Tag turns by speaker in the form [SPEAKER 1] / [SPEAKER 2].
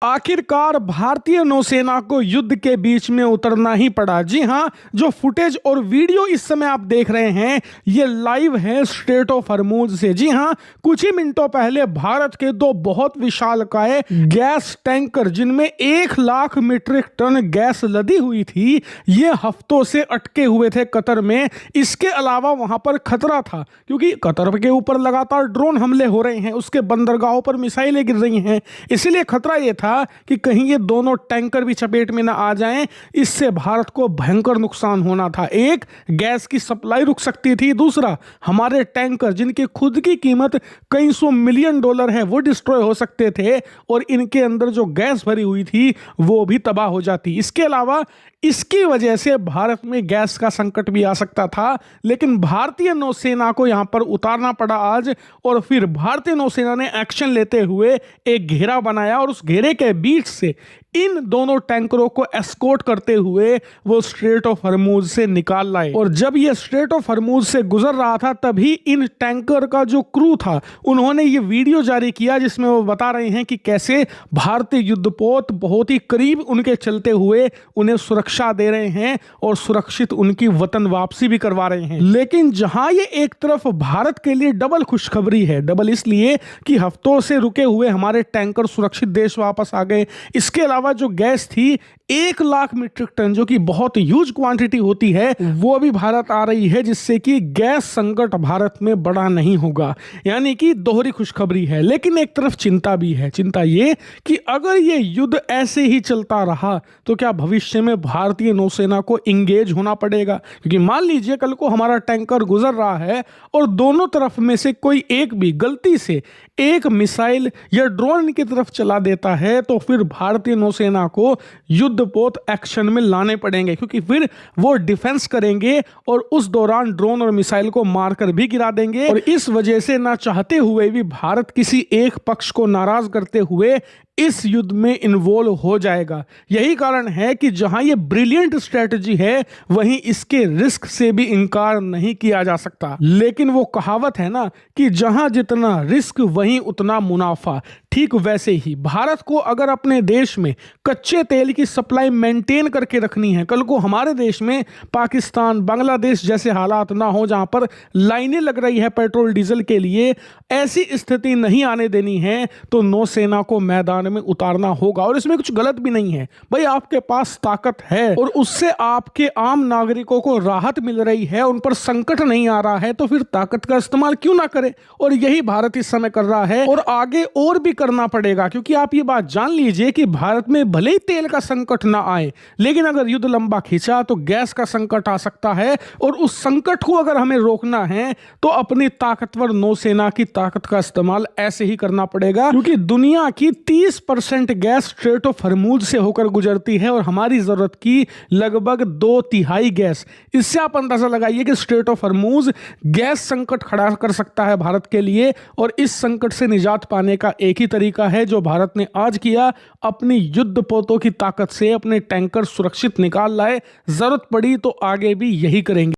[SPEAKER 1] आखिरकार भारतीय नौसेना को युद्ध के बीच में उतरना ही पड़ा। जी हां, जो फुटेज और वीडियो इस समय आप देख रहे हैं ये लाइव है स्ट्रेट ऑफ हॉर्मुज से। जी हां, कुछ ही मिनटों पहले भारत के दो बहुत विशालकाय गैस टैंकर जिनमें 1 लाख मीट्रिक टन गैस लदी हुई थी, ये हफ्तों से अटके हुए थे कतर में। इसके अलावा वहां पर खतरा था क्योंकि कतर के ऊपर लगातार ड्रोन हमले हो रहे हैं, उसके बंदरगाहों पर मिसाइलें गिर रही हैं, इसलिए खतरा यह था कि कहीं ये दोनों टैंकर भी चपेट में ना आ जाएं। इससे भारत को भयंकर नुकसान होना था। एक, गैस की सप्लाई रुक सकती थी, दूसरा हमारे टैंकर जिनकी खुद की कीमत कई सौ मिलियन डॉलर है वो डिस्ट्रॉय हो सकते थे और इनके अंदर जो गैस भरी हुई थी वो भी तबाह हो जाती। इसके अलावा इसकी वजह से भारत में गैस का संकट भी आ सकता था, लेकिन भारतीय नौसेना को यहां पर उतारना पड़ा आज। और फिर भारतीय नौसेना ने एक्शन लेते हुए एक घेरा बनाया और उस घेरे के बीच से इन दोनों टैंकरों को एस्कॉर्ट करते हुए वो स्ट्रेट ऑफ हॉर्मुज से निकाल लाए। और जब ये स्ट्रेट ऑफ हॉर्मुज से गुजर रहा था तभी इन टैंकर का जो क्रू था उन्होंने ये वीडियो जारी किया जिसमें वो बता रहे हैं कि कैसे भारतीय युद्धपोत बहुत ही करीब उनके चलते हुए उन्हें सुरक्षा दे रहे हैं और सुरक्षित उनकी वतन वापसी भी करवा रहे हैं। लेकिन जहां ये एक तरफ भारत के लिए डबल खुशखबरी है, डबल इसलिए कि हफ्तों से रुके हुए हमारे टैंकर सुरक्षित देश वापस आ गए, इसके अलावा जो गैस थी 1 लाख मीट्रिक टन जो कि बहुत ह्यूज क्वांटिटी होती है वो भी भारत आ रही है, जिससे कि गैस संकट भारत में बड़ा नहीं होगा। यानी कि दोहरी खुशखबरी है। लेकिन एक तरफ चिंता भी है। चिंता ये कि अगर ये युद्ध ऐसे ही चलता रहा तो क्या भविष्य में भारतीय नौसेना को इंगेज होना पड़ेगा? क्योंकि मान लीजिए कल को हमारा टैंकर गुजर रहा है और दोनों तरफ में से कोई एक भी गलती से एक मिसाइल या ड्रोन की तरफ चला देता है तो फिर भारतीय नौसेना को युद्धपोत एक्शन में लाने पड़ेंगे, क्योंकि फिर वो डिफेंस करेंगे और उस दौरान ड्रोन और मिसाइल को मारकर भी गिरा देंगे। और इस वजह से ना चाहते हुए भी भारत किसी एक पक्ष को नाराज करते हुए इस युद्ध में इन्वॉल्व हो जाएगा। यही कारण है कि जहां ये ब्रिलियंट स्ट्रेटजी है वहीं इसके रिस्क से भी इनकार नहीं किया जा सकता। लेकिन वो कहावत है ना कि जहां जितना रिस्क वहीं उतना मुनाफा। ठीक वैसे ही भारत को अगर अपने देश में कच्चे तेल की सप्लाई मेंटेन करके रखनी है, कल को हमारे देश में पाकिस्तान, बांग्लादेश जैसे हालात ना हो जहां पर लाइनें लग रही है पेट्रोल डीजल के लिए, ऐसी स्थिति नहीं आने देनी है तो नौसेना को मैदान में उतारना होगा। और इसमें कुछ गलत भी नहीं है भाई, आपके पास ताकत है और उससे आपके आम नागरिकों को राहत मिल रही है, उन पर संकट नहीं आ रहा है, तो फिर ताकत का इस्तेमाल क्यों ना करें। और यही भारत इस समय कर रहा है और आगे और भी करना पड़ेगा। क्योंकि आप ये बात जान लीजिए कि भारत में भले ही तेल का संकट ना आए, लेकिन अगर युद्ध लंबा खींचा तो गैस का संकट आ सकता है और उस संकट को अगर हमें रोकना है तो अपनी ताकतवर नौसेना की ताकत का इस्तेमाल ऐसे ही करना पड़ेगा। क्योंकि दुनिया की 30% गैस स्ट्रेट ऑफ हॉर्मुज से होकर गुजरती है और हमारी जरूरत की लगभग 2/3 गैस। इससे आप अंदाजा लगाइए कि स्ट्रेट ऑफ हॉर्मुज गैस संकट खड़ा कर सकता है भारत के लिए। और इस संकट से निजात पाने का एक ही तरीका है जो भारत ने आज किया, अपनी युद्धपोतों की ताकत से अपने टैंकर सुरक्षित निकाल लाए। जरूरत पड़ी तो आगे भी यही करेंगे।